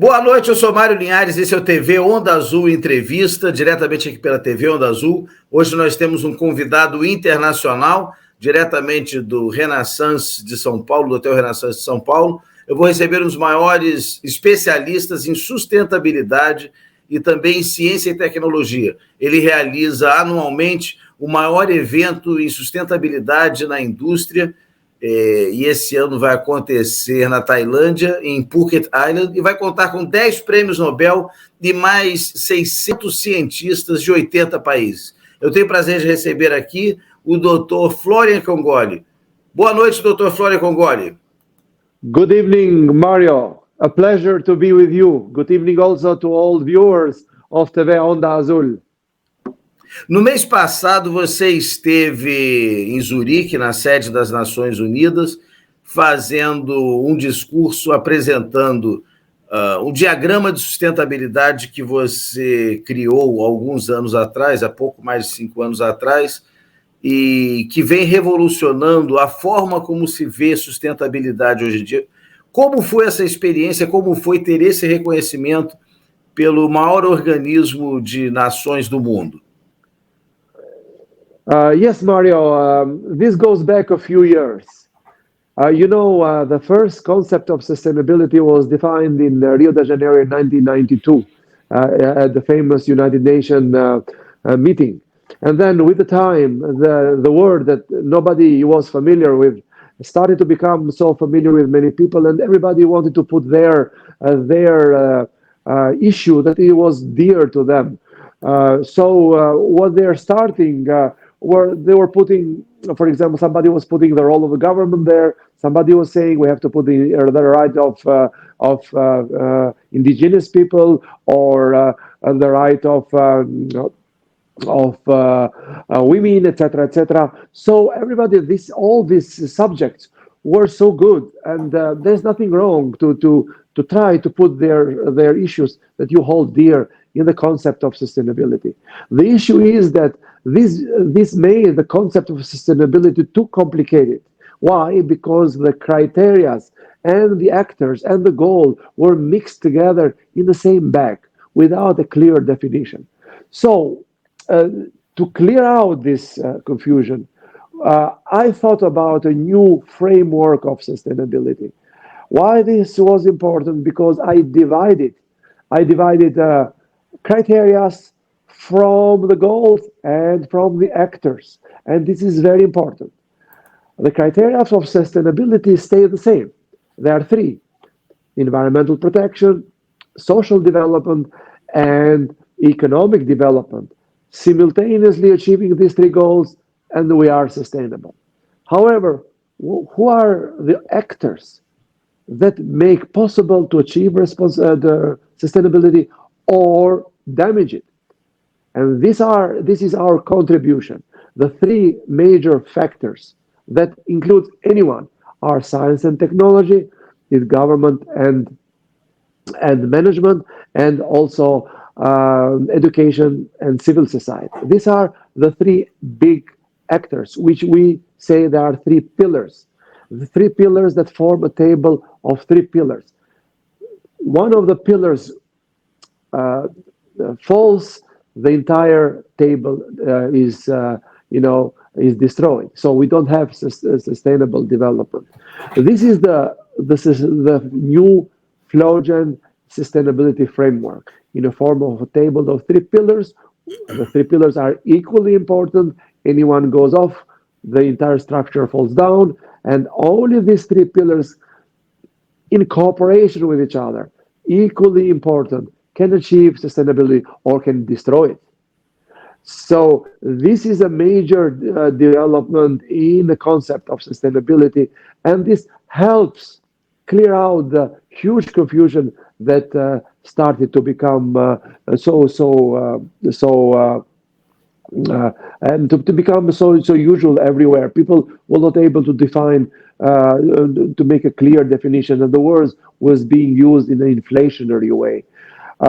Boa noite, eu sou Mario Linhares, esse é o TV Onda Azul Entrevista, diretamente aqui pela TV Onda Azul. Hoje nós temos um convidado internacional, diretamente do Renaissance de São Paulo, do Hotel Renaissance de São Paulo. Eu vou receber os maiores especialistas em sustentabilidade e também em ciência e tecnologia. Ele realiza anualmente o maior evento em sustentabilidade na indústria, e esse ano vai acontecer na Tailândia, em Phuket Island, e vai contar com 10 prêmios Nobel e mais 600 cientistas de 80 países. Eu tenho o prazer de receber aqui o Dr. Florian Kongoli. Boa noite, Dr. Florian Kongoli. Good evening, Mario. A pleasure to be with you. Good evening also to all viewers of TV Onda Azul. No mês passado, você esteve em Zurique, na sede das Nações Unidas, fazendo um discurso apresentando um diagrama de sustentabilidade que você criou alguns anos atrás, há pouco mais de 5 anos atrás, e que vem revolucionando a forma como se vê sustentabilidade hoje em dia. Como foi essa experiência? Como foi ter esse reconhecimento pelo maior organismo de nações do mundo? Yes, Mario, this goes back a few years. The first concept of sustainability was defined in Rio de Janeiro in 1992 at the famous United Nations meeting. And then with the time, the word that nobody was familiar with started to become so familiar with many people, and everybody wanted to put their issue that it was dear to them. So what they're starting they were putting, for example, somebody was putting the role of the government there. Somebody was saying we have to put the right of indigenous people, or the right of women, etc., etc. So everybody, all these subjects were so good, and there's nothing wrong to try to put their issues that you hold dear in the concept of sustainability. The issue is that this made the concept of sustainability too complicated. Why? Because the criteria and the actors and the goal were mixed together in the same bag without a clear definition. So to clear out this confusion, I thought about a new framework of sustainability. Why this was important? Because I divided criteria from the goals and from the actors, and this is very important. The criteria of sustainability stay the same. There are 3: environmental protection, social development, and economic development. Simultaneously achieving these 3 goals, and we are sustainable. However, who are the actors that make possible to achieve the sustainability or damage it? And this is our contribution. The 3 major factors that include anyone are science and technology, is government and management, and also education and civil society. These are the 3 big actors, which we say there are 3 pillars. The 3 pillars that form a table of 3 pillars. One of the pillars falls, the entire table is destroyed. So we don't have sustainable development. This is the new Flogen sustainability framework in a form of a table of 3 pillars. The 3 pillars are equally important. Anyone goes off, the entire structure falls down, and only these 3 pillars, in cooperation with each other, equally important, can achieve sustainability or can destroy it. So this is a major development in the concept of sustainability, and this helps clear out the huge confusion that started to become and to become so usual everywhere. People were not able to define, to make a clear definition, and the words was being used in an inflationary way.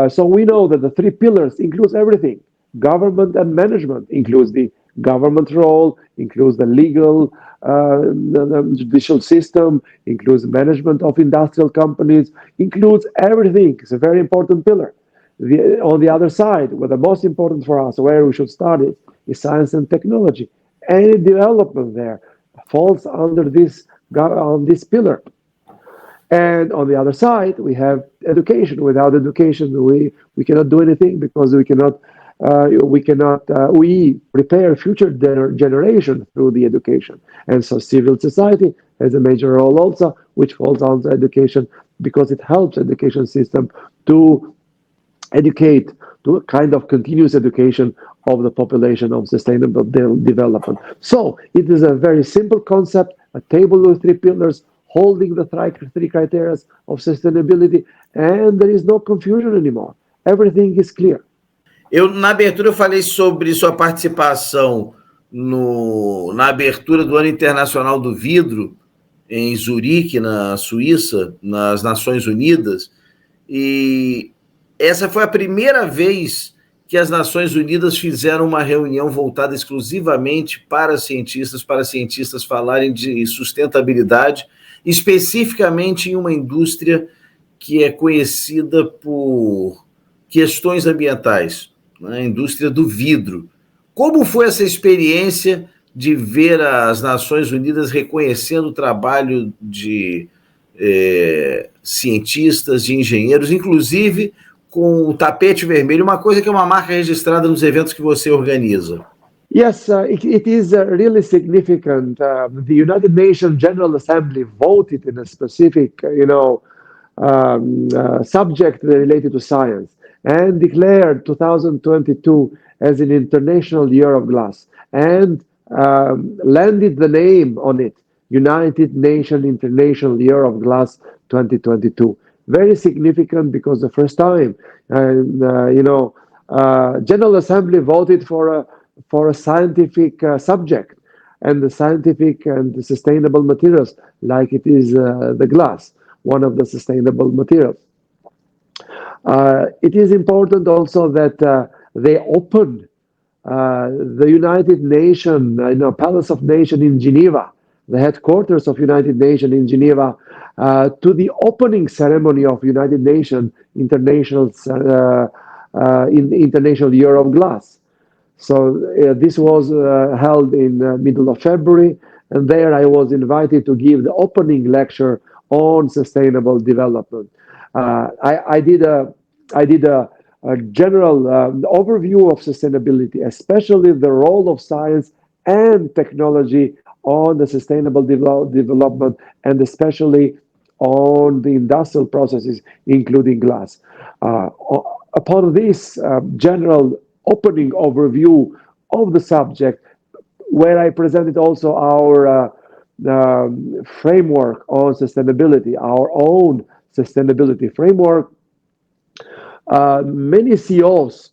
So we know that the 3 pillars includes everything. Government and management includes the government role, includes the legal, the judicial system, includes management of industrial companies, includes everything. It's a very important pillar. On the other side, what the most important for us, where we should start is science and technology. Any development there falls under on this pillar. And on the other side, we have education. Without education, we cannot do anything, because we prepare future generation through the education. And so civil society has a major role also, which falls under education, because it helps education system to educate, to a kind of continuous education of the population of sustainable development. So it is a very simple concept, a table with 3 pillars, holding the 3 criteria of sustainability, and there is no confusion anymore. Everything is clear. Na abertura, eu falei sobre sua participação na abertura do Ano Internacional do Vidro, em Zurique, na Suíça, nas Nações Unidas, e essa foi a primeira vez que as Nações Unidas fizeram uma reunião voltada exclusivamente para cientistas falarem de sustentabilidade, especificamente em uma indústria que é conhecida por questões ambientais, né? A indústria do vidro. Como foi essa experiência de ver as Nações Unidas reconhecendo o trabalho de cientistas, de engenheiros, inclusive com o tapete vermelho, uma coisa que é uma marca registrada nos eventos que você organiza? Yes, it is really significant. The United Nations General Assembly voted in a specific, subject related to science, and declared 2022 as an International Year of Glass, and landed the name on it, United Nations International Year of Glass 2022. Very significant, because the first time, General Assembly voted for a scientific subject, and the scientific and the sustainable materials, like it is the glass, one of the sustainable materials. It is important also that they opened the United Nations, Palace of Nations in Geneva, the headquarters of United Nations in Geneva, to the opening ceremony of United Nations International Year of Glass. So this was held in middle of February, and there I was invited to give the opening lecture on sustainable development. I did a general overview of sustainability, especially the role of science and technology on the sustainable development, and especially on the industrial processes, including glass. Upon this general opening overview of the subject, where I presented also our framework on sustainability, our own sustainability framework, many CEOs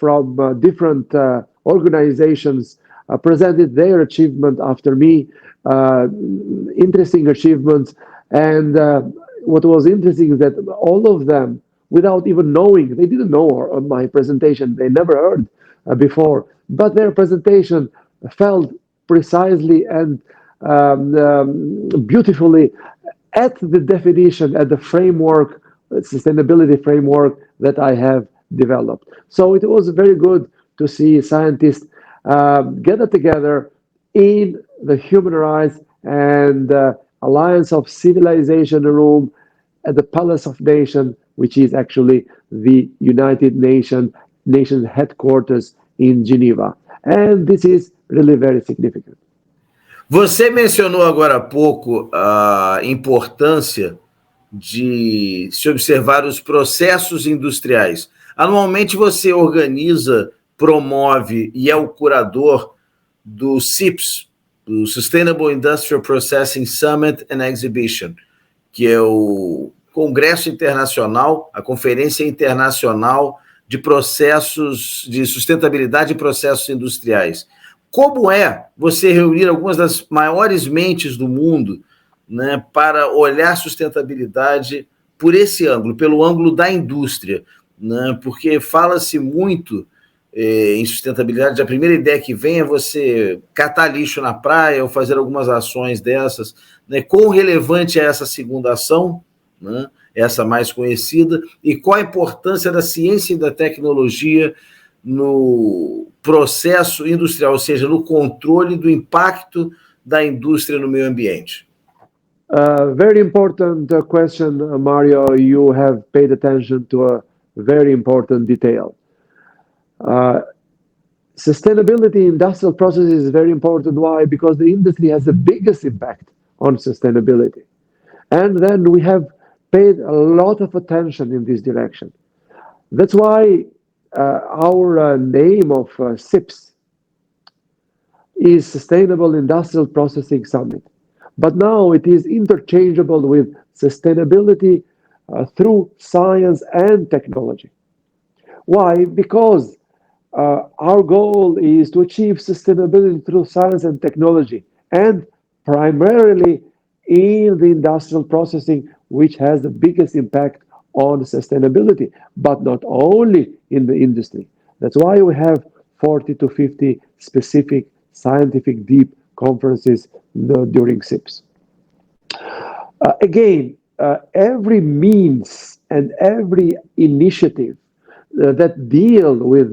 from different organizations presented their achievement after me, interesting achievements. And what was interesting is that all of them, without even knowing, they didn't know my presentation, they never heard before, but their presentation felt precisely and beautifully at the definition, at the framework, sustainability framework that I have developed. So it was very good to see scientists gather together in the Human Rights and Alliance of Civilization room at the Palace of Nations, which is actually the United Nations headquarters in Geneva. And this is really very significant. Você mencionou agora há pouco a importância de se observar os processos industriais. Anualmente você organiza, promove e é o curador do CIPS, do Sustainable Industrial Processing Summit and Exhibition, que é o Congresso Internacional, a Conferência Internacional de Processos de Sustentabilidade e Processos Industriais. Como é você reunir algumas das maiores mentes do mundo, né, para olhar sustentabilidade por esse ângulo, pelo ângulo da indústria, né, porque fala-se muito em sustentabilidade, a primeira ideia que vem é você catar lixo na praia ou fazer algumas ações dessas, né? Quão relevante é essa segunda ação, né? Essa mais conhecida, e qual a importância da ciência e da tecnologia no processo industrial, ou seja, no controle do impacto da indústria no meio ambiente? Very important question, Mario. You have paid attention to a very important detail. Sustainability in industrial processes is very important. Why? Because the industry has the biggest impact on sustainability. And then we have paid a lot of attention in this direction. That's why our name of SIPS is Sustainable Industrial Processing Summit. But now it is interchangeable with sustainability through science and technology. Why? Because our goal is to achieve sustainability through science and technology, and primarily in the industrial processing, which has the biggest impact on sustainability, but not only in the industry. That's why we have 40 to 50 specific scientific deep conferences during SIPS. Every means and every initiative that deal with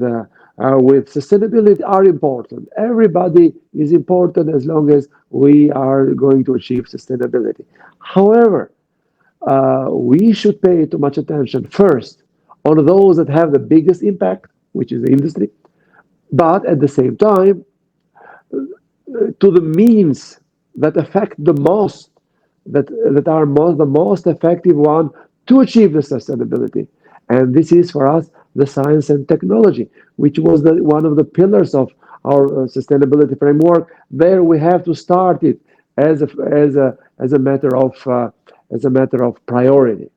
sustainability are important. Everybody is important as long as we are going to achieve sustainability. However, we should pay too much attention first on those that have the biggest impact, which is the industry, but at the same time, to the means that affect the most, that are the most effective one to achieve the sustainability. And this is for us the science and technology, which was one of the pillars of our sustainability framework. There we have to start it as a matter of priority.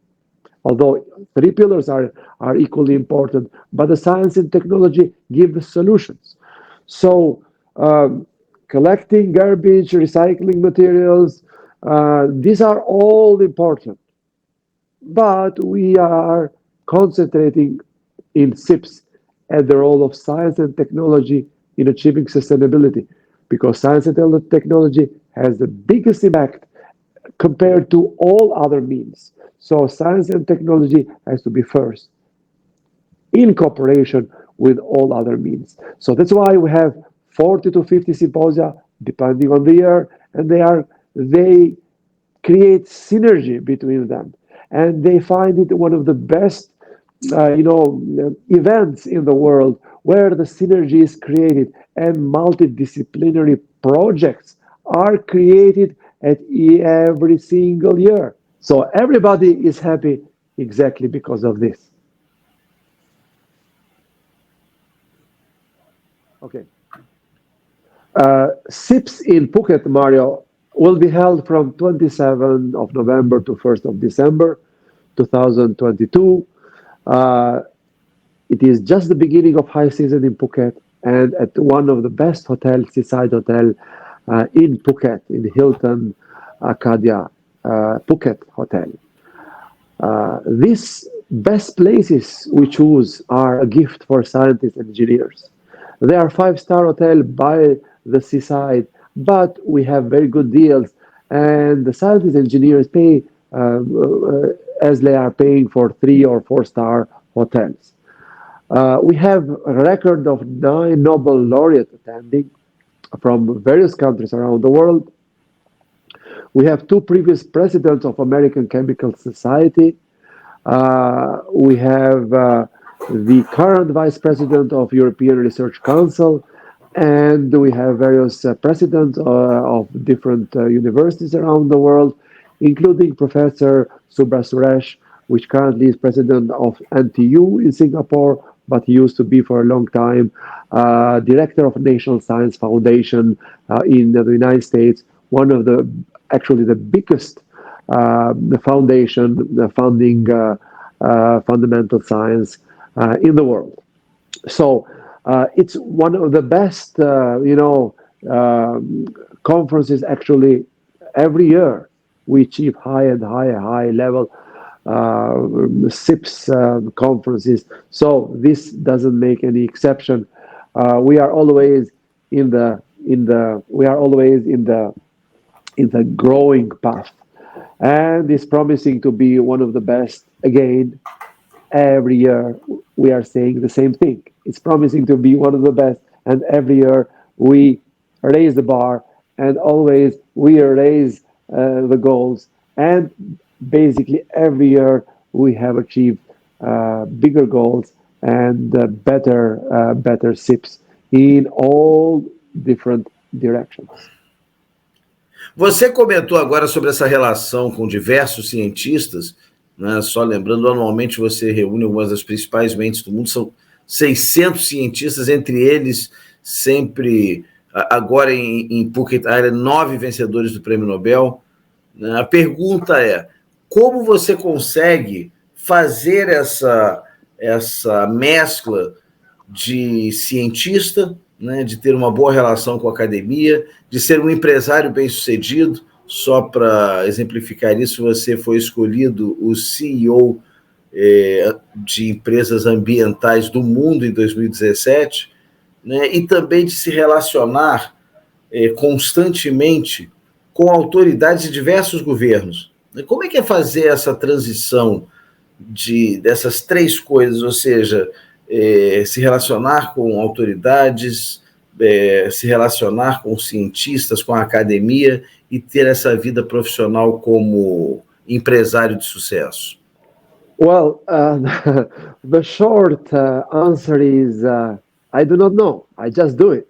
Although three pillars are equally important, but the science and technology give the solutions. So collecting garbage, recycling materials, these are all important. But we are concentrating in SIPS at the role of science and technology in achieving sustainability, because science and technology has the biggest impact compared to all other means. So science and technology has to be first, in cooperation with all other means. So that's why we have 40 to 50 symposia, depending on the year, and they create synergy between them, and they find it one of the best events in the world where the synergy is created and multidisciplinary projects are created at every single year. So everybody is happy exactly because of this. Okay. SIPS in Phuket, Mario, will be held from 27th of November to 1st of December 2022. It is just the beginning of high season in Phuket, and at one of the best hotels, seaside hotel in Phuket, in Hilton Arcadia Phuket Hotel. These best places we choose are a gift for scientists and engineers. They are 5-star hotel by the seaside, but we have very good deals, and the scientists and engineers pay as they are paying for 3 or 4-star hotels. We have a record of 9 Nobel laureates attending from various countries around the world. We have 2 previous presidents of American Chemical Society. We have the current vice president of European Research Council, and we have various presidents of different universities around the world, including Professor Subra Suresh, which currently is president of NTU in Singapore, but he used to be for a long time director of National Science Foundation in the United States, one of the biggest foundation funding fundamental science in the world. So it's one of the best conferences. Actually, every year we achieve high level SIPS conferences. So this doesn't make any exception. We are always in the growing path, and is promising to be one of the best again. Every year we are saying the same thing. It's promising to be one of the best, and every year we raise the bar, and always we raise the goals, and basically every year we have achieved bigger goals and better SIPs in all different directions. Você comentou agora sobre essa relação com diversos cientistas, né? Só lembrando, anualmente você reúne algumas das principais mentes do mundo, são 600 cientistas, entre eles sempre, agora em Phuket Island, 9 vencedores do Prêmio Nobel. A pergunta é, como você consegue fazer essa mescla de cientista, né, de ter uma boa relação com a academia, de ser um empresário bem-sucedido? Só para exemplificar isso, você foi escolhido o CEO de empresas ambientais do mundo em 2017, né, e também de se relacionar constantemente com autoridades de diversos governos. Como é que é fazer essa transição dessas três coisas, ou seja, se relacionar com autoridades, se relacionar com cientistas, com a academia e ter essa vida profissional como empresário de sucesso? Well, the short answer is I do not know. I just do it.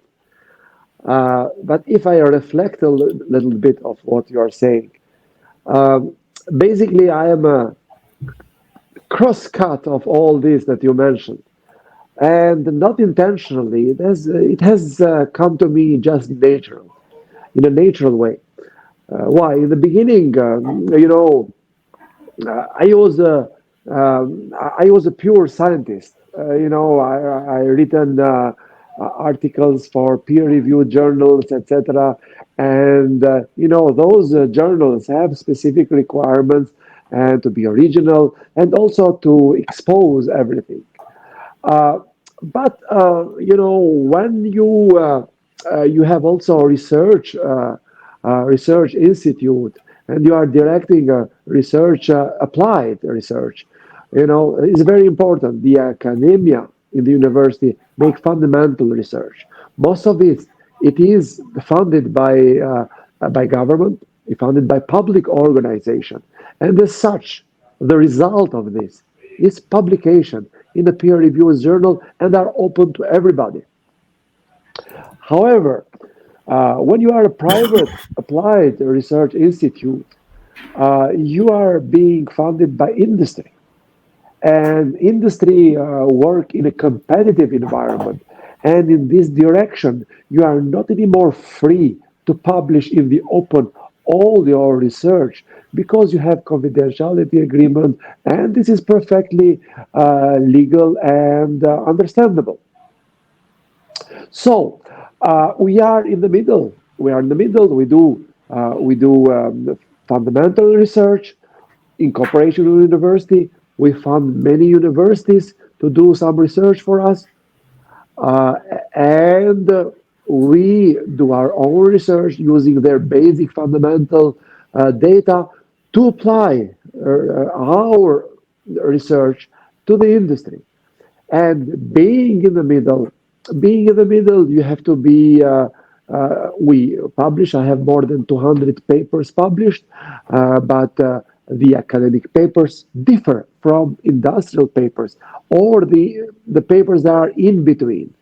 But if I reflect a little bit of what you are saying, basically I am a cross-cut of all this that you mentioned. And not intentionally, it has come to me just in a natural way. Why? In the beginning, I was a pure scientist. I written articles for peer-reviewed journals, etc. And those journals have specific requirements, and to be original, and also to expose everything. But when you have also a research institute, and you are directing a research, applied research, it's very important. The academia in the university make fundamental research. Most of it is funded by government, funded by public organization, and as such, the result of this is publication in a peer-reviewed journal and are open to everybody. However, when you are a private applied research institute, you are being funded by industry. And industry work in a competitive environment. And in this direction, you are not anymore free to publish in the open all your research because you have confidentiality agreement, and this is perfectly legal and understandable. So we are in the middle. We do fundamental research in cooperation with university. We fund many universities to do some research for us, and we do our own research using their basic fundamental data to apply our research to the industry. And being in the middle, you have to be. We publish. I have more than 200 papers published, but the academic papers differ from industrial papers or the papers that are in between.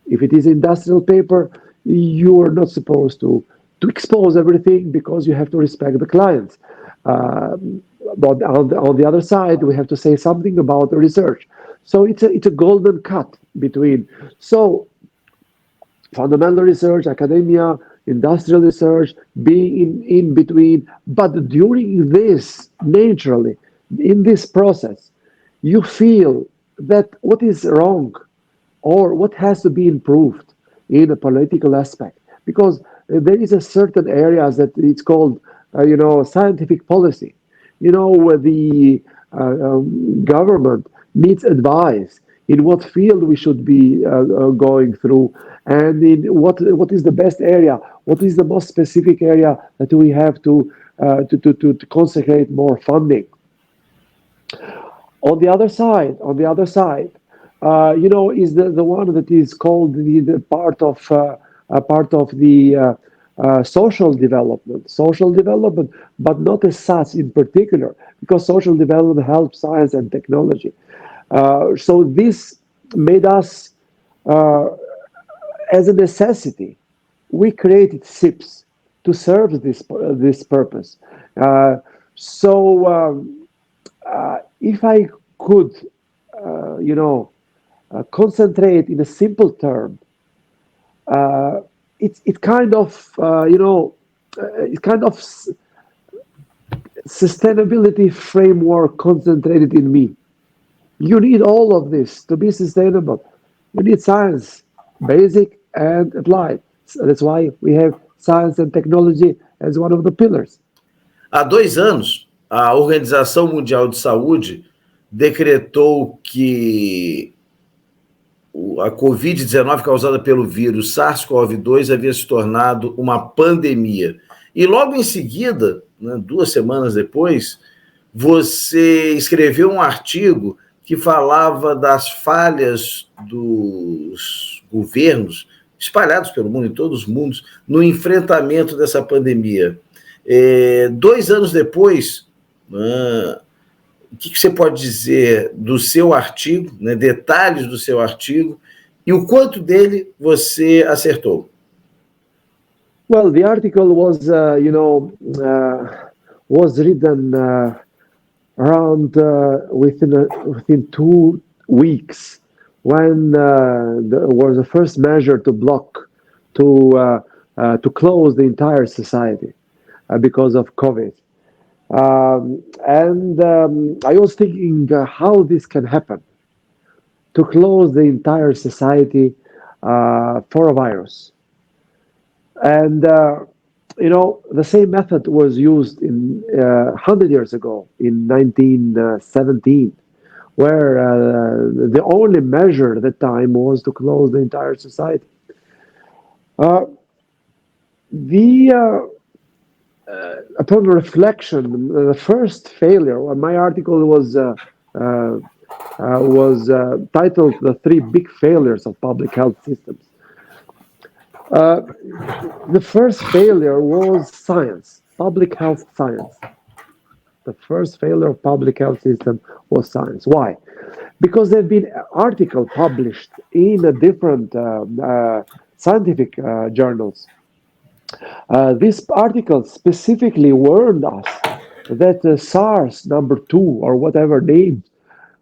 If it is industrial paper, you are not supposed to expose everything because you have to respect the clients. But on the other side, we have to say something about the research. So it's a golden cut between. So fundamental research, academia, industrial research, being in between. But during this, naturally, in this process, you feel that what is wrong or what has to be improved in a political aspect, because there is a certain areas that it's called, scientific policy. Where the government needs advice in what field we should be going through, and in what is the best area, what is the most specific area that we have to consecrate more funding. On the other side, is the one that is called the part of the social development, but not as such in particular, because social development helps science and technology. So this made us, as a necessity, we created SIPs to serve this purpose. If I could, concentrate in a simple term, it kind of, sustainability framework concentrated in me. You need all of this to be sustainable. You need science, basic and applied. So that's why we have science and technology as one of the pillars. Há 2 anos, a Organização Mundial de Saúde decretou que a Covid-19 causada pelo vírus SARS-CoV-2 havia se tornado uma pandemia. E logo em seguida, 2 semanas depois, você escreveu um artigo que falava das falhas dos governos espalhados pelo mundo, em todos os mundos, no enfrentamento dessa pandemia. 2 anos depois, o que você pode dizer do seu artigo, detalhes do seu artigo, e o quanto dele você acertou? Well, the article was, was written around within 2 weeks, when there was the first measure to close the entire society because of COVID. I was thinking how this can happen, to close the entire society for a virus. And, the same method was used in 100 years ago, in 1917, where the only measure at the time was to close the entire society. Upon reflection, the first failure, my article was titled "The 3 Big Failures of Public Health Systems." The first failure was science, public health science. The first failure of public health system was science. Why? Because there have been articles published in different scientific journals. This article specifically warned us that SARS #2, or whatever name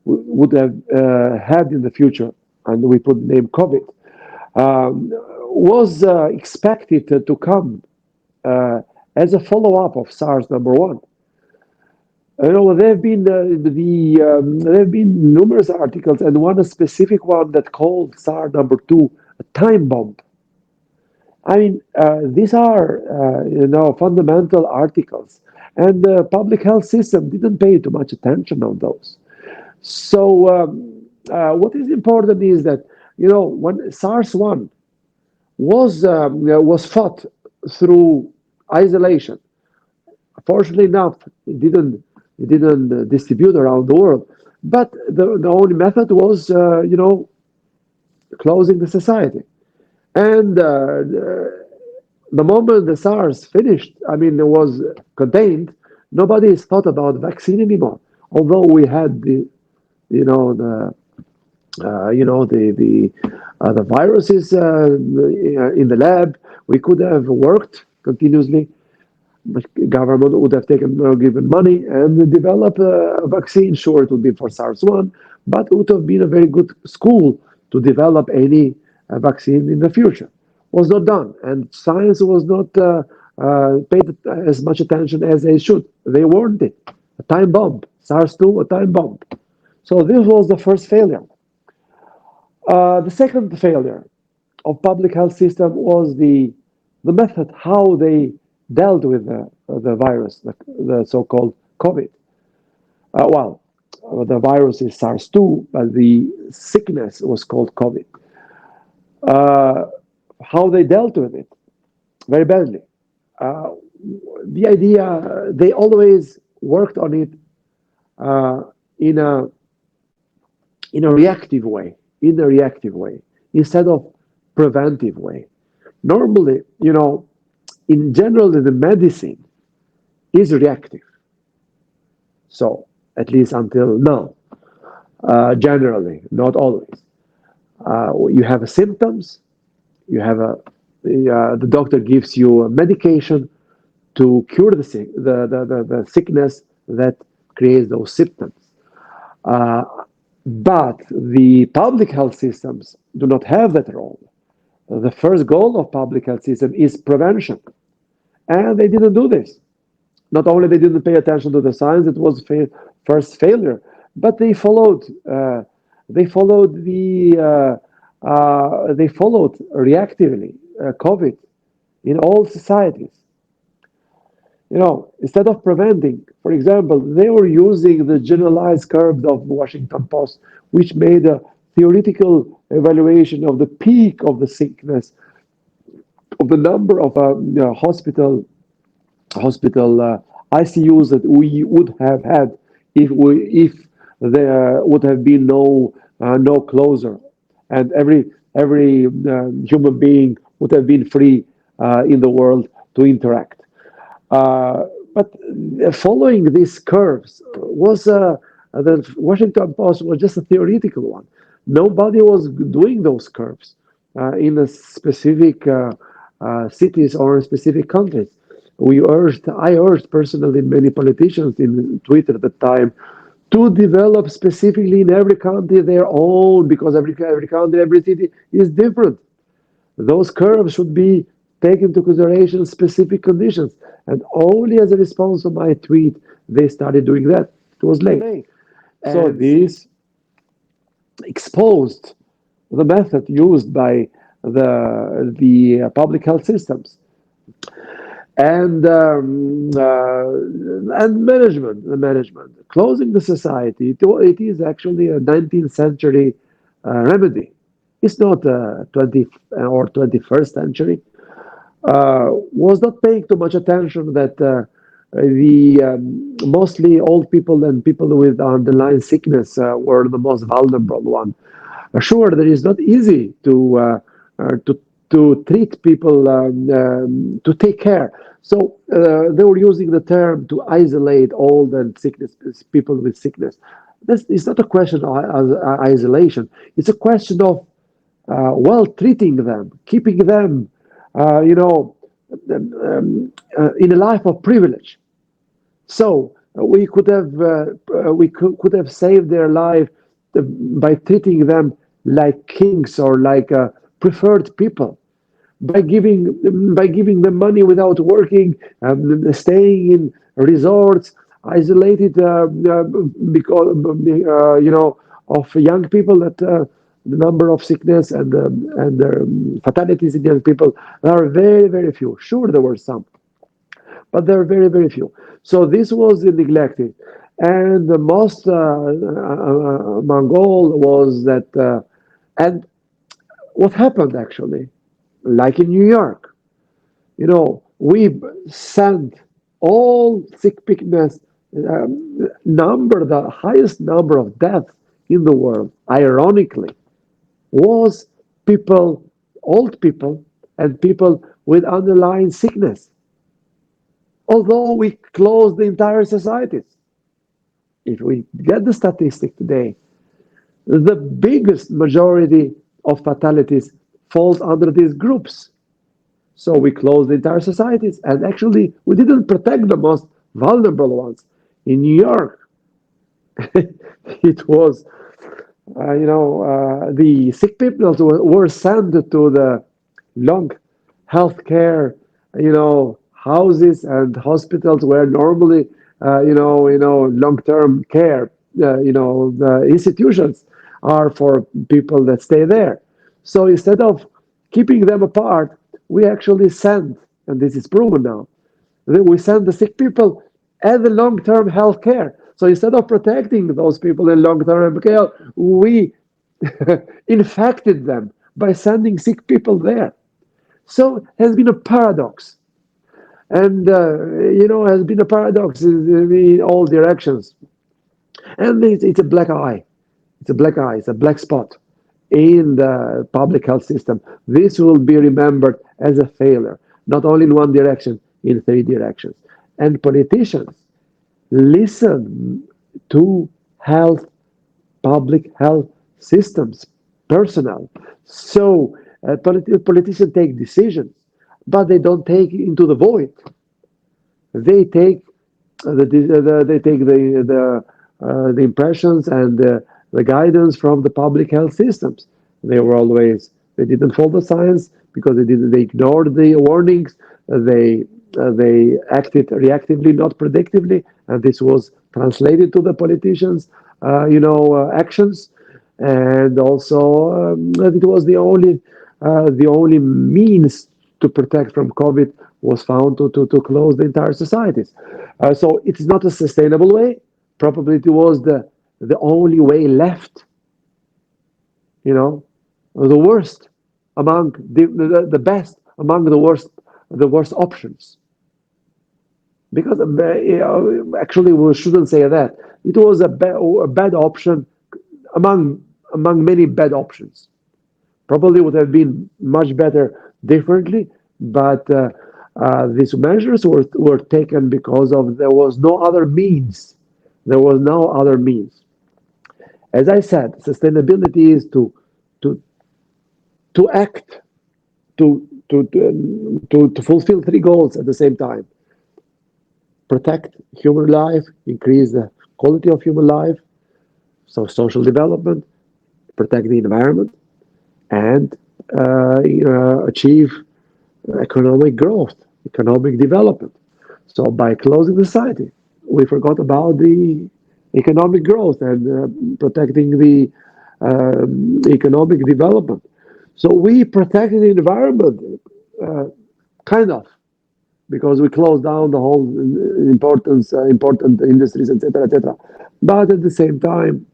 would have had in the future, and we put the name COVID, was expected to come as a follow-up of SARS #1. There have been numerous articles, and one specific one that called SARS #2 a time bomb. I mean, these are fundamental articles, and the public health system didn't pay too much attention on those. So what is important is that when SARS-1 was fought through isolation. Fortunately enough, it didn't distribute around the world, but the only method was closing the society. And the moment the SARS finished, it was contained, nobody thought about vaccine anymore. Although we had the viruses in the lab, we could have worked continuously. The government would have given money and developed a vaccine. Sure, it would be for SARS-1, but it would have been a very good school to develop any vaccine in the future. Was not done, and science was not paid as much attention as they should. They warned it. A time bomb. SARS-2, a time bomb. So this was the first failure. The second failure of public health system was the method how they dealt with the virus, the so-called COVID. the virus is SARS-2, but the sickness was called COVID. How they dealt with it? Very badly. The idea, they always worked on it in a reactive way, instead of preventive way. Normally, in general, the medicine is reactive. So, at least until now, generally, not always. You have symptoms, the doctor gives you a medication to cure the sickness that creates those symptoms. But the public health systems do not have that role. The first goal of public health system is prevention, and they didn't do this. Not only they didn't pay attention to the science, it was first failure, but they followed. They followed reactively COVID in all societies. Instead of preventing, for example, they were using the generalized curve of the Washington Post, which made a theoretical evaluation of the peak of the sickness, of the number of hospital ICUs that we would have had if there would have been no closure, and every human being would have been free in the world to interact. But following these curves was the Washington Post was just a theoretical one. Nobody was doing those curves in a specific cities or in specific countries. I urged personally many politicians in Twitter at the time to develop specifically in every country their own, because every country, every city is different. Those curves should be taken into consideration specific conditions. And only as a response to my tweet, they started doing that. It was late. So this exposed the method used by the public health systems and management. Closing the society, it is actually a 19th century remedy. It's not 20th or 21st century. Was not paying too much attention that mostly old people and people with underlying sickness were the most vulnerable one. Sure, that is not easy to treat people, to take care. So they were using the term to isolate old and people with sickness. This is not a question of isolation. It's a question of treating them, keeping them in a life of privilege. So we could have saved their life by treating them like kings or like preferred people, by giving them money without working, staying in resorts, isolated because of young people that. The number of sickness and fatalities in young people are very, very few. Sure, there were some, but there are very, very few. So this was neglected. And the most Mongol was that, and what happened actually, like in New York, we sent all sick sickness the highest number of deaths in the world, ironically, was old people and people with underlying sickness. Although we closed the entire societies. If we get the statistic today, the biggest majority of fatalities falls under these groups. So we closed the entire societies, and actually we didn't protect the most vulnerable ones. In New York, it was the sick people were sent to the long healthcare, houses and hospitals where normally, long-term care, the institutions are for people that stay there. So instead of keeping them apart, we actually send, and this is proven now, that we send the sick people at the long-term health care. So instead of protecting those people in long-term care, we infected them by sending sick people there. So it has been a paradox. And, has been a paradox in all directions. And it's a black eye. It's a black eye. It's a black spot in the public health system. This will be remembered as a failure, not only in one direction, in three directions. And politicians listen to public health systems, personnel. So politicians take decisions, but they don't take into the void. They take the impressions and the guidance from the public health systems. They didn't follow the science because they ignored the warnings. They acted reactively, not predictively, and this was translated to the politicians' actions. And also, it was the only means to protect from COVID was found to close the entire societies. So it's not a sustainable way. Probably it was the only way left. The worst among the best among the worst options. Because actually we shouldn't say that. It was a bad option among many bad options. Probably would have been much better differently, but these measures were taken because there was no other means. There was no other means. As I said, sustainability is to act, to fulfill three goals at the same time: protect human life, increase the quality of human life, so social development, protect the environment, and achieve economic growth, economic development. So by closing the society, we forgot about the economic growth and protecting the economic development. So we protected the environment, kind of, because we closed down the whole important industries, etc., etc. But at the same time,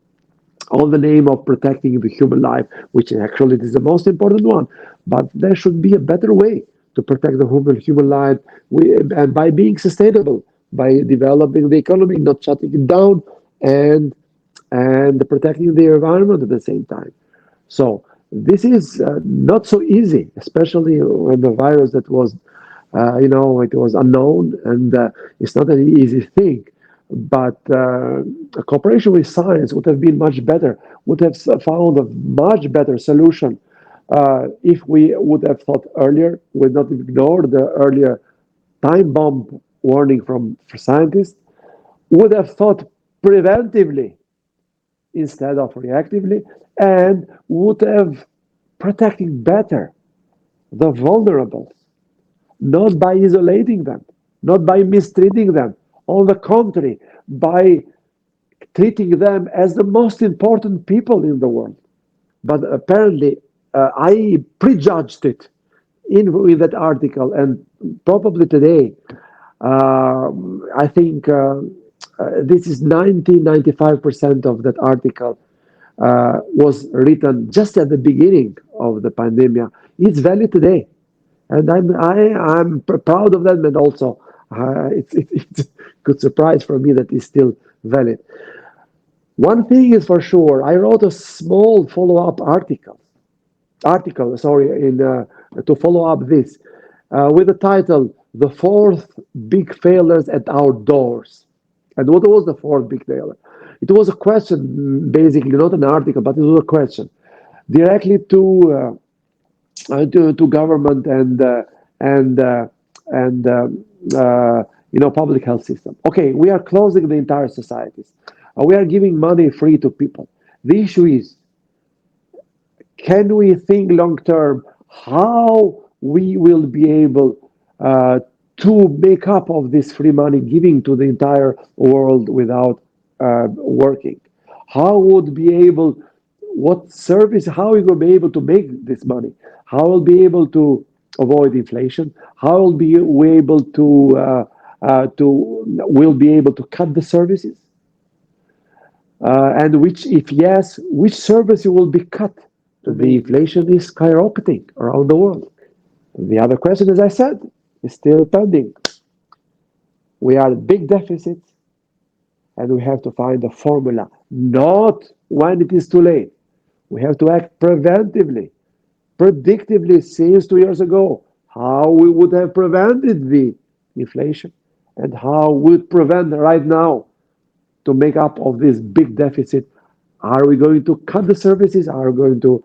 on the name of protecting the human life, which actually is the most important one, but there should be a better way to protect the human life, and by being sustainable, by developing the economy, not shutting it down, and protecting the environment at the same time. So this is not so easy, especially when the virus that was, it was unknown, and it's not an easy thing. But a cooperation with science would have been much better, would have found a much better solution if we would have thought earlier, would not ignore the earlier time bomb warning from scientists, would have thought preventively instead of reactively, and would have protecting better the vulnerables, not by isolating them, not by mistreating them. On the contrary, by treating them as the most important people in the world. But apparently, I prejudged it in that article, and probably today, I think this is 95% of that article was written just at the beginning of the pandemic. It's valid today, and I'm proud of that, and also it's a good surprise for me that it's still valid. One thing is for sure, I wrote a small follow-up article, to follow up this, with the title, "The Fourth Big Failures at Our Doors." And what was the fourth big failure? It was a question, basically, not an article, but it was a question directly to government and public health system. Okay, we are closing the entire societies. We are giving money free to people. The issue is, can we think long term how we will be able to make up of this free money giving to the entire world without working? How would be able, what service, how we will be able to make this money? How will be able to avoid inflation? How will be able to cut the services? And if yes, which service will be cut? The inflation is skyrocketing around the world. The other question, as I said, is still pending. We are at big deficits, and we have to find a formula, not when it is too late. We have to act preventively, predictively, since 2 years ago, how we would have prevented the inflation and how we would prevent right now to make up of this big deficit. Are we going to cut the services? Are we going to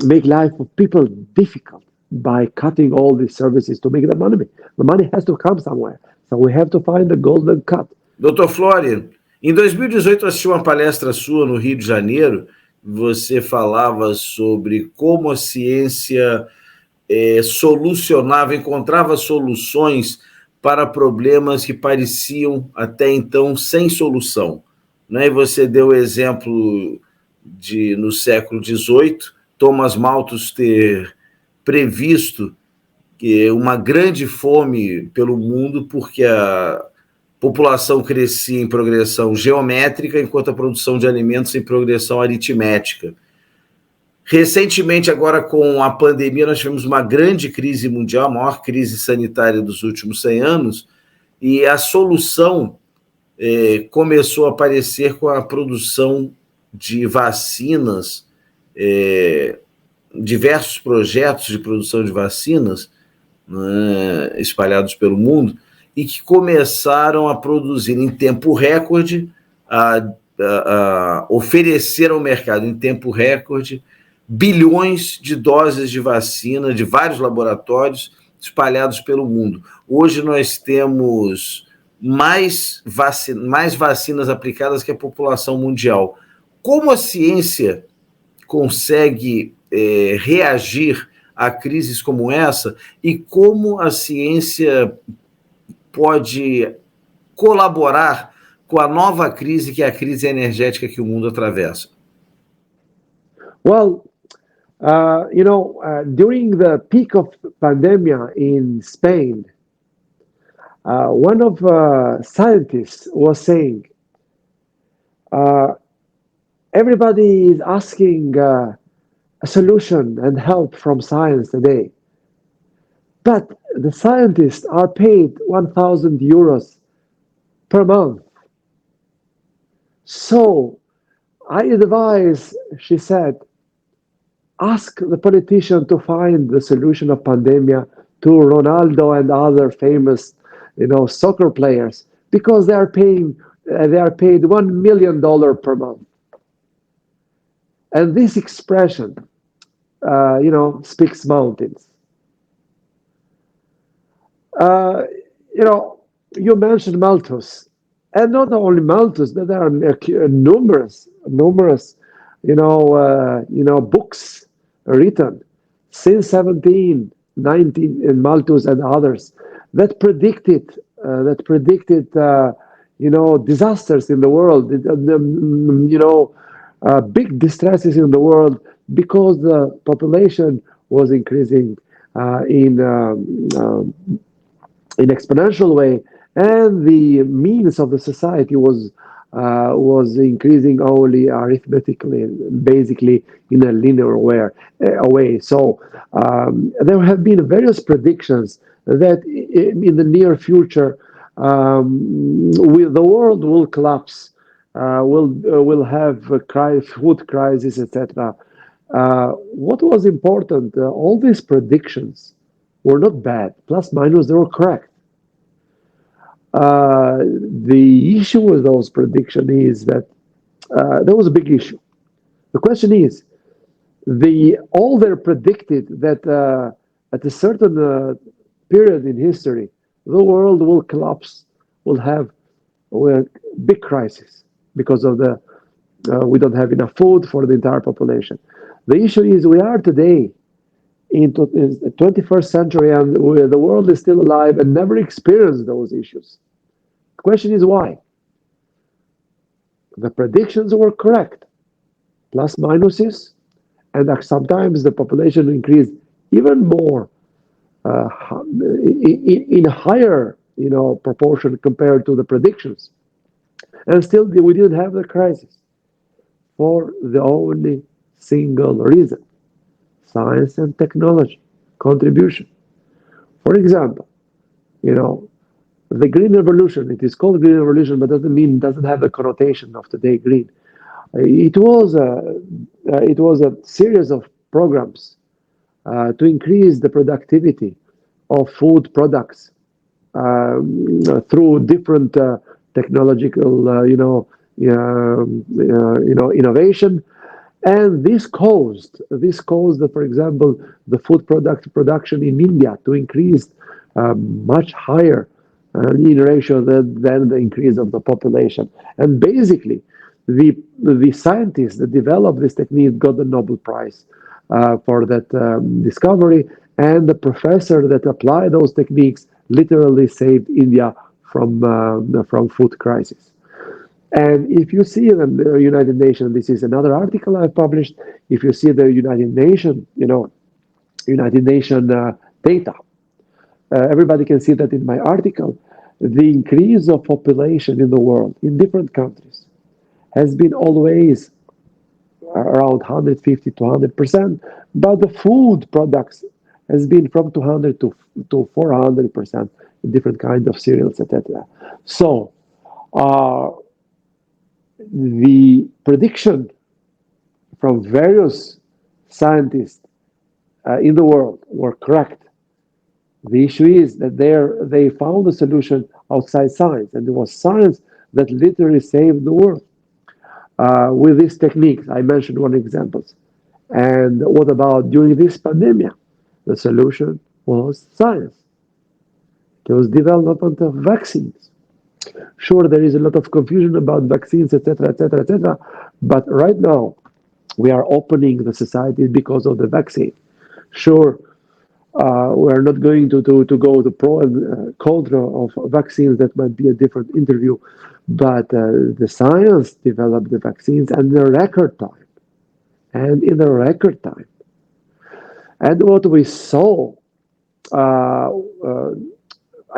make life of people difficult by cutting all these services to make the money? The money has to come somewhere. So we have to find the golden cut. Dr. Florian, em 2018 eu assisti uma palestra sua no Rio de Janeiro. Você falava sobre como a ciência solucionava, encontrava soluções para problemas que pareciam até então sem solução. Né? E você deu o exemplo de, no século XVIII, Thomas Malthus ter previsto uma grande fome pelo mundo, porque a população crescia em progressão geométrica, enquanto a produção de alimentos em progressão aritmética. Recentemente, agora com a pandemia, nós tivemos uma grande crise mundial, a maior crise sanitária dos últimos 100 anos, e a solução começou a aparecer com a produção de vacinas, diversos projetos de produção de vacinas, né, espalhados pelo mundo, e que começaram a produzir em tempo recorde, a oferecer ao mercado em tempo recorde bilhões de doses de vacina de vários laboratórios espalhados pelo mundo. Hoje nós temos mais vacinas aplicadas que a população mundial. Como a ciência consegue reagir a crises como essa e como a ciência pode colaborar com a nova crise, que é a crise energética que o mundo atravessa? Well, during the peak of pandemic in Spain, one of scientists was saying, everybody is asking a solution and help from science today. But the scientists are paid 1,000 euros per month. So I advise, she said, ask the politician to find the solution of pandemic to Ronaldo and other famous, soccer players, because they are paid $1 million per month. And this expression, speaks mountains. You mentioned Malthus, and not only Malthus, but there are numerous, books written since 1719 in Malthus and others that predicted, disasters in the world, big distresses in the world because the population was increasing in exponential way, and the means of the society was increasing only arithmetically, basically in a linear way. So there have been various predictions that in the near future the world will collapse, will have a food crisis, etc. What was important? All these predictions were not bad. Plus, minus, they were correct. The issue with those predictions is that there was a big issue. The question is, all they predicted that at a certain period in history, the world will collapse, will have a big crisis because of we don't have enough food for the entire population. The issue is we are today in the 21st century, and the world is still alive and never experienced those issues. The question is why? The predictions were correct, plus minuses, and sometimes the population increased even more in higher, proportion compared to the predictions. And still, we didn't have the crisis for the only single reason: science and technology contribution. For example, the green revolution. It is called green revolution, but doesn't have the connotation of today green. It was a series of programs to increase the productivity of food products through different technological, innovation, and this caused that, for example, the food production in India to increase much higher in ratio than the increase of the population. And basically, the scientists that developed this technique got the Nobel Prize for that discovery, and the professor that applied those techniques literally saved India from food crisis. And if you see the United Nations, this is another article I published. If you see the United Nations, data, everybody can see that in my article. The increase of population in the world in different countries has been always around 150 to 100%, but the food products has been from 200 to 400% in different kinds of cereals, etc. So the prediction from various scientists in the world were correct. The issue is that they found a solution outside science, and it was science that literally saved the world with these techniques. I mentioned one example. And what about during this pandemic? The solution was science. It was development of vaccines. Sure, there is a lot of confusion about vaccines, etc., etc., etc. But right now, we are opening the society because of the vaccine. Sure, we are not going to go to pro and contra of vaccines. That might be a different interview. But the science developed the vaccines in a record time. And in a record time. And what we saw, I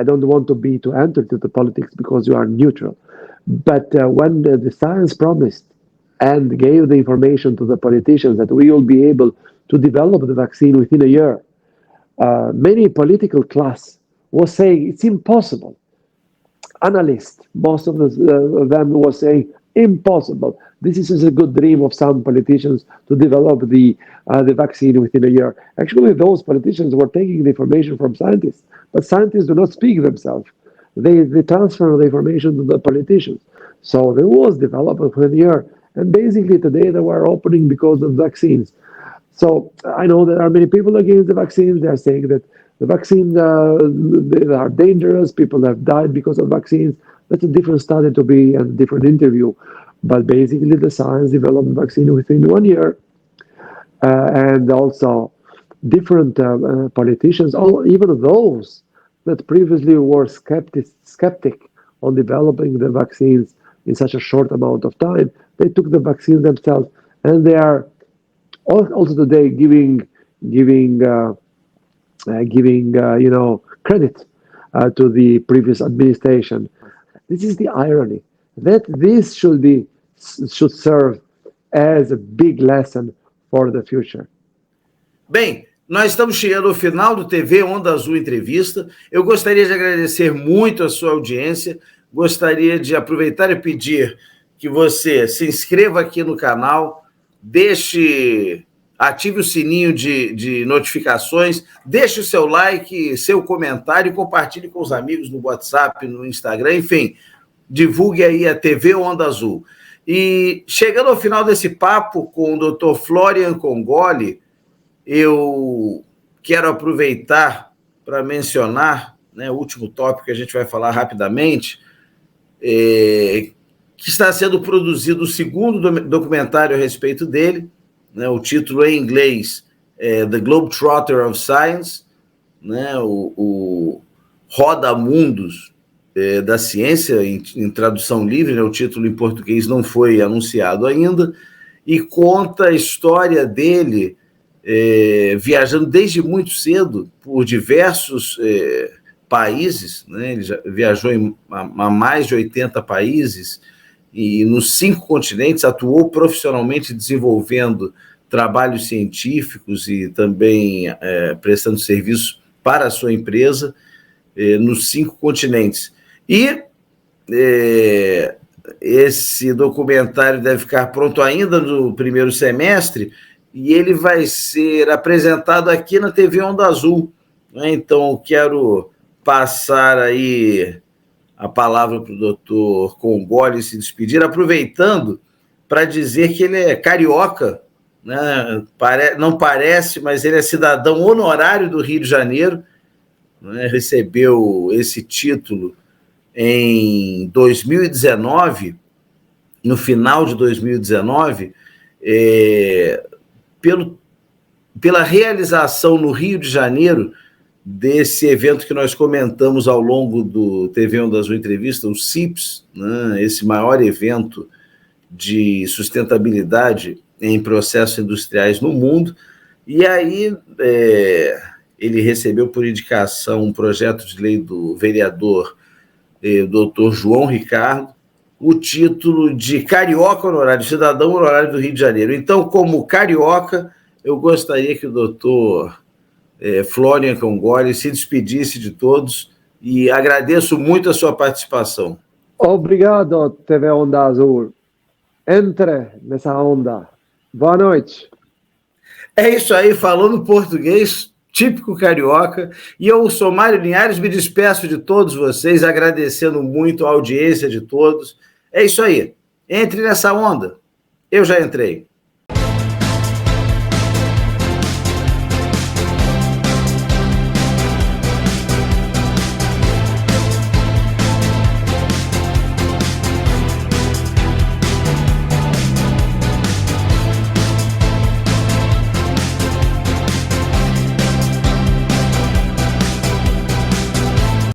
don't want to enter to the politics because you are neutral. But when the science promised and gave the information to the politicians that we will be able to develop the vaccine within a year, many political class was saying it's impossible. Analysts, most of them was saying impossible. This is a good dream of some politicians to develop the vaccine within a year. Actually, those politicians were taking the information from scientists, but scientists do not speak themselves. They transfer the information to the politicians. So there was development within a year, and basically today they were opening because of vaccines. So I know there are many people against the vaccines. They are saying that the vaccines they are dangerous. People have died because of vaccines. That's a different study to be and a different interview. But basically, the science developed the vaccine within 1 year. And also different politicians, even those that previously were skeptic on developing the vaccines in such a short amount of time, they took the vaccine themselves. And they are also today giving credit to the previous administration. This is the irony that this should serve as a big lesson for the future. Bem, nós estamos chegando ao final do TV Onda Azul Entrevista. Eu gostaria de agradecer muito a sua audiência. Gostaria de aproveitar e pedir que você se inscreva aqui no canal, ative o sininho de notificações, deixe o seu like, seu comentário e compartilhe com os amigos no WhatsApp, no Instagram, enfim, divulgue aí a TV Onda Azul. E chegando ao final desse papo com o Dr. Florian Kongoli, eu quero aproveitar para mencionar, o último tópico que a gente vai falar rapidamente, que está sendo produzido o segundo documentário a respeito dele, o título em inglês é The Globetrotter of Science, o Roda-Mundos da Ciência, em tradução livre, o título em português não foi anunciado ainda, e conta a história dele viajando desde muito cedo por diversos países, né? Ele já viajou a mais de 80 países e nos 5 continentes atuou profissionalmente desenvolvendo trabalhos científicos e também prestando serviço para a sua empresa nos 5 continentes. E esse documentário deve ficar pronto ainda no primeiro semestre e ele vai ser apresentado aqui na TV Onda Azul, né? Então, quero passar aí a palavra para o doutor Kongoli se despedir, aproveitando para dizer que ele é carioca, né? Não parece, mas ele é cidadão honorário do Rio de Janeiro, né? Recebeu esse título em 2019, no final de 2019, pela realização no Rio de Janeiro desse evento que nós comentamos ao longo do TV Onda Azul Entrevista, o CIPS, né? Esse maior evento de sustentabilidade em processos industriais no mundo. E aí ele recebeu por indicação um projeto de lei do vereador doutor João Ricardo, o título de carioca honorário, cidadão honorário do Rio de Janeiro. Então, como carioca, eu gostaria que o doutor Florian Kongoli se despedisse de todos e agradeço muito a sua participação. Obrigado, TV Onda Azul. Entre nessa onda. Boa noite. É isso aí, falando português, típico carioca. E eu sou Mario Linhares, me despeço de todos vocês, agradecendo muito a audiência de todos. É isso aí. Entre nessa onda. Eu já entrei.